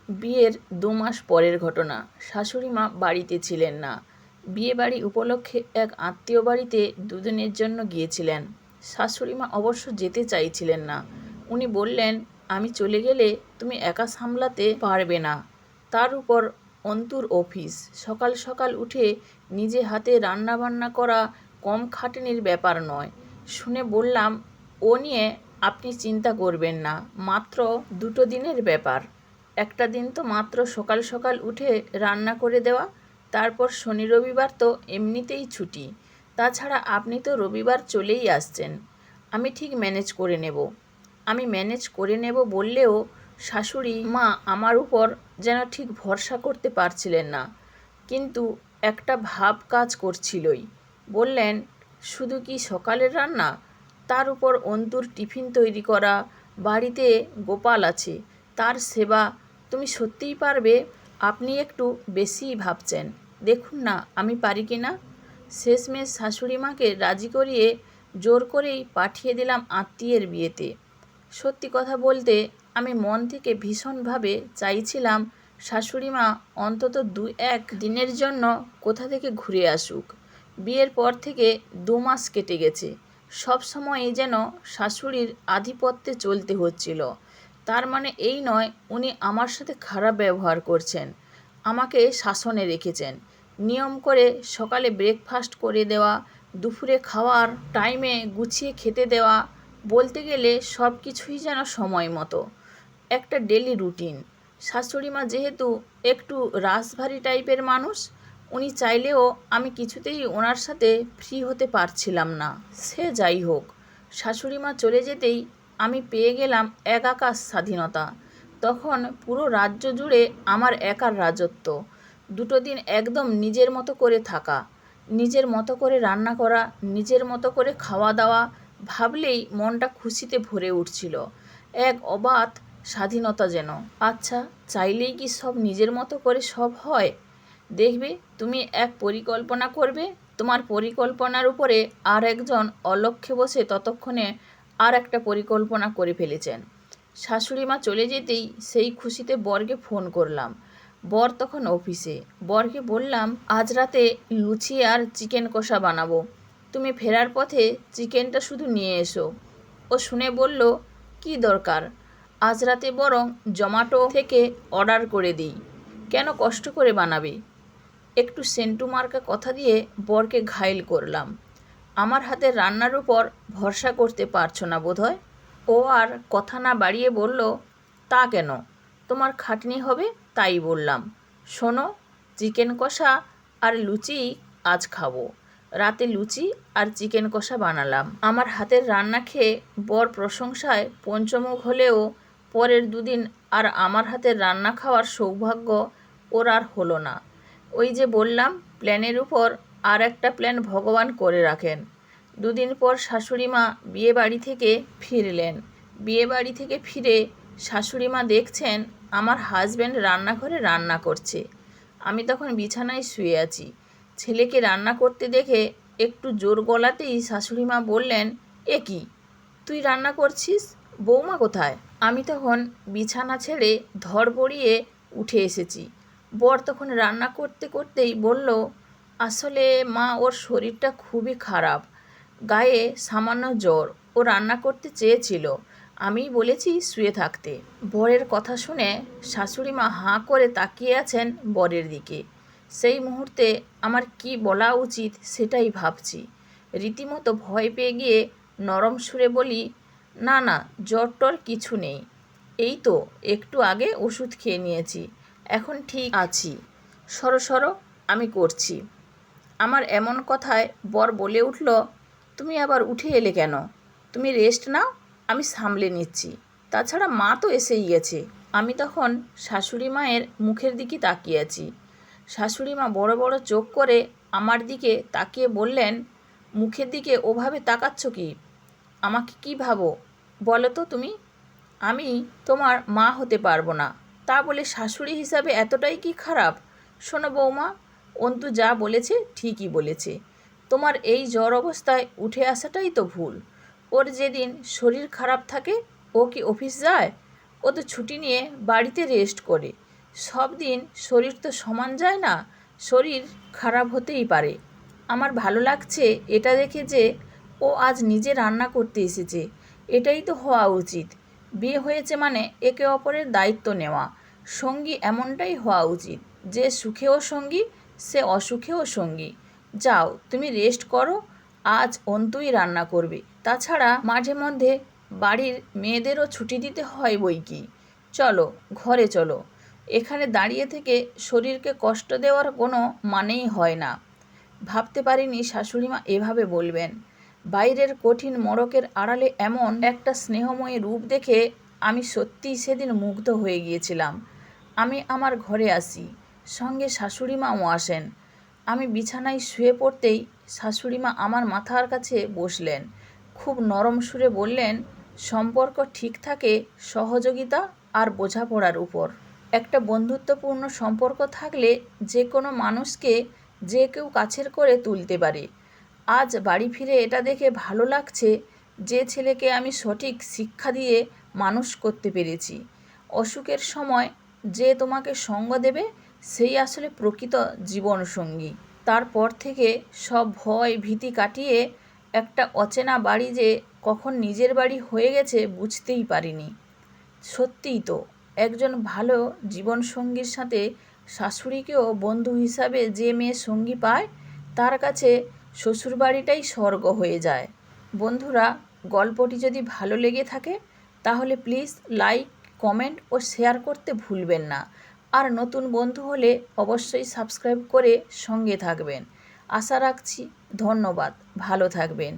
বিয়ের ২ মাস পরের ঘটনা। শাশুড়িমা বাড়িতে ছিলেন না। বিয়েবাড়ি উপলক্ষে এক আত্মীয় বাড়িতে দুদিনের জন্য গিয়েছিলেন। শাশুড়িমা অবশ্য যেতে চাইছিলেন না। উনি বললেন, আমি চলে গেলে তুমি একা সামলাতে পারবে না। তার উপর অন্তুর অফিস। সকাল সকাল উঠে নিজে হাতে রান্নাবান্না করা কম খাটুনির ব্যাপার নয়। শুনে বললাম, ও নিয়ে আপনি চিন্তা করবেন না, মাত্র 2 দিনের ব্যাপার। একটা দিন তো মাত্র সকাল সকাল উঠে রান্না করে দেওয়া, তারপর শনি রবিবার তো এমনিতেই ছুটি। তাছাড়া আপনি তো রবিবার চলেই আসছেন। আমি ঠিক ম্যানেজ করে নেব। আমি ম্যানেজ করে নেব বললেও শাশুড়ি মা আমার উপর যেন ঠিক ভরসা করতে পারছিলেন না। কিন্তু একটা ভাব কাজ করছিলই। বললেন, শুধু কি সকালের রান্না? তার উপর অন্তুর টিফিন তৈরি করা, বাড়িতে গোপাল আছে, তার সেবা। তুমি সত্যিই পারবে? আপনি একটু বেশিই ভাবছেন। দেখুন না আমি পারি কি না। শেষমেশ শাশুড়ি মাকে রাজি করিয়ে জোর করেই পাঠিয়ে দিলাম আত্মীয়ের বিয়েতে। সত্যি কথা বলতে আমি মন থেকে ভীষণভাবে চাইছিলাম শাশুড়িমা অন্তত 2-1 দিনের জন্য কোথা থেকে ঘুরে আসুক। বিয়ের পর থেকে 2 মাস কেটে গেছে। সব সময়ই যেন শাশুড়ির আধিপত্যে চলতে হচ্ছিল। তার মানে এই নয় উনি আমার সাথে খারাপ ব্যবহার করছেন, আমাকে শাসনে রেখেছেন। নিয়ম করে সকালে ব্রেকফাস্ট করে দেওয়া, দুপুরে খাওয়ার টাইমে গুছিয়ে খেতে দেওয়া, বলতে গেলে সব কিছুই যেন সময় মতো, একটা ডেলি রুটিন। শাশুড়িমা যেহেতু একটু রাশভারী টাইপের মানুষ, উনি চাইলেও আমি কিছুতেই ওনার সাথে ফ্রি হতে পারছিলাম না। সে যাই হোক, শাশুড়িমা চলে যেতেই আমি পেয়ে গেলাম এক আকাশ স্বাধীনতা। তখন পুরো রাজ্য জুড়ে আমার একার রাজত্ব। 2 দিন একদম নিজের মতো করে থাকা, নিজের মতো করে রান্না করা, নিজের মতো করে খাওয়া দাওয়া, ভাবলেই মনটা খুশিতে ভরে উঠছিল। এক অবাধ স্বাধীনতা যেন। আচ্ছা, চাইলেই কি সব নিজের মতো করে সব হয়? দেখবে, তুমি এক পরিকল্পনা করবে, তোমার পরিকল্পনার উপরে আর একজন অলক্ষ্যে বসে ততক্ষণে আর একটা পরিকল্পনা করে ফেলেছেন। শাশুড়িমা চলে যেতেই সেই খুশিতে বরকে ফোন করলাম। বর তখন অফিসে। বরকে বললাম, আজ রাতে লুচি আর চিকেন কষা বানাবো, তুমি ফেরার পথে চিকেনটা শুধু নিয়ে এসো। ও শুনে বলল, কি দরকার, আজ রাতে বরং জোম্যাটো থেকে অর্ডার করে দিই। কেন কষ্ট করে বানাবে? একটু সেন্টু মার্কা কথা দিয়ে বরকে ঘায়েল করলাম। আমার হাতের রান্নার উপর ভরসা করতে পারছো না বোধহয়। ও আর কথা না বাড়িয়ে বলল, তা কেন, তোমার খাটনি হবে তাই বললাম। শোনো, চিকেন কষা আর লুচি আজ খাবো। রাতে লুচি আর চিকেন কষা বানালাম। আমার হাতের রান্না খেয়ে বর প্রশংসায় পঞ্চমুখ হলেও পরের 2 দিন আর আমার হাতের রান্না খাওয়ার সৌভাগ্য ওর আর হলো না। ওই যে বললাম, প্ল্যানের উপর আর একটা প্ল্যান ভগবান করে রাখেন। 2 দিন পর শাশুড়িমা বিয়েবাড়ি থেকে ফিরলেন। বিয়েবাড়ি থেকে ফিরে শাশুড়িমা দেখছেন আমার হাজব্যান্ড রান্নাঘরে রান্না করছে। আমি তখন বিছানায় শুয়ে আছি। ছেলেকে রান্না করতে দেখে একটু জোর গলাতেই শাশুড়িমা বললেন, এ কি, তুই রান্না করছিস? বৌমা কোথায়? আমি তখন বিছানা ছেড়ে ধড়বড়িয়ে উঠে এসেছি। বর তখন রান্না করতে করতেই বলল, আসলে মা, ওর শরীরটা খুবই খারাপ, গায়ে সামান্য জ্বর, ও রান্না করতে চেয়েছিল, আমিই বলেছি শুয়ে থাকতে। বরের কথা শুনে শাশুড়িমা হাঁ করে তাকিয়ে আছেন বরের দিকে। সেই মুহূর্তে আমার কি বলা উচিত সেটাই ভাবছি। রীতিমতো ভয় পেয়ে গিয়ে নরম সুরে বলি, না না, জ্বর টর কিছু নেই, এই তো একটু আগে ওষুধ খেয়ে নিয়েছি, এখন ঠিক আছি, সরো সরো, আমি করছি। আমার এমন কথায় বর বলে উঠল, তুমি আবার উঠে এলে কেন? তুমি রেস্ট নাও, আমি সামলে নিচ্ছি। তাছাড়া মা তো এসেই গেছে। আমি তখন শাশুড়ি মায়ের মুখের দিকে তাকিয়ে আছি। শাশুড়ি মা বড় বড় চোখ করে আমার দিকে তাকিয়ে বললেন, মুখের দিকে ওভাবে তাকাচ্ছ কি? আমাকে কি ভাবো বলো তো তুমি? আমি তোমার মা হতে পারবো না, তা বলে শাশুড়ি হিসাবে এতটাই কি খারাপ? শোনো বৌমা, অন্তু যা বলেছে ঠিকই বলেছে। তোমার এই জ্বর অবস্থায় উঠে আসাটাই তো ভুল। ওর যেদিন শরীর খারাপ থাকে ও কি অফিস যায়? ও তো ছুটি নিয়ে বাড়িতে রেস্ট করে। সব দিন শরীর তো সমান যায় না, শরীর খারাপ হতেই পারে। আমার ভালো লাগছে এটা দেখে যে ও আজ নিজে রান্না করতে এসেছে, এটাই তো হওয়া উচিত। বিয়ে হয়েছে মানে একে অপরের দায়িত্ব নেওয়া, সঙ্গী এমনটাই হওয়া উচিত, যে সুখেও সঙ্গী সে অসুখেও সঙ্গী। যাও তুমি রেস্ট করো, আজ অন্তুই রান্না করবে। তাছাড়া মাঝে মধ্যে বাড়ির মেয়েদেরও ছুটি দিতে হয় বই কি। চলো ঘরে চলো, এখানে দাঁড়িয়ে থেকে শরীরকে কষ্ট দেওয়ার কোনো মানেই হয় না। ভাবতে পারিনি শাশুড়িমা এভাবে বলবেন। বাইরের কঠিন মড়কের আড়ালে এমন একটা স্নেহময়ী রূপ দেখে আমি সত্যিই সেদিন মুগ্ধ হয়ে গিয়েছিলাম। আমি আমার ঘরে আসি, সঙ্গে শাশুড়িমাও আসেন। আমি বিছানায় শুয়ে পড়তেই শাশুড়িমা আমার মাথার কাছে বসলেন। খুব নরম সুরে বললেন, সম্পর্ক ঠিক থাকে সহযোগিতা আর বোঝাপড়ার উপর। একটা বন্ধুত্বপূর্ণ সম্পর্ক থাকলে যে কোনো মানুষকে যে কেউ কাছের করে তুলতে পারে। আজ বাড়ি ফিরে এটা দেখে ভালো লাগছে যে ছেলেকে আমি সঠিক শিক্ষা দিয়ে মানুষ করতে পেরেছি। অসুখের সময় যে তোমাকে সঙ্গ দেবে সেই আসলে প্রকৃত জীবনসঙ্গী। তারপর থেকে সব ভয় ভীতি কাটিয়ে একটা অচেনা বাড়ি যে কখন নিজের বাড়ি হয়ে গেছে বুঝতেই পারিনি। সত্যিই তো, একজন ভালো জীবনসঙ্গীর সাথে শাশুড়িকেও বন্ধু হিসাবে যে মেয়ে সঙ্গী পায়, তার কাছে শ্বশুরবাড়িটাই স্বর্গ হয়ে যায়। বন্ধুরা, গল্পটি যদি ভালো লেগে থাকে তাহলে প্লিজ লাইক, কমেন্ট ও শেয়ার করতে ভুলবেন না। আর নতুন বন্ধু হলে অবশ্যই সাবস্ক্রাইব করে সঙ্গে থাকবেন। আশা রাখছি। ধন্যবাদ, ভালো থাকবেন।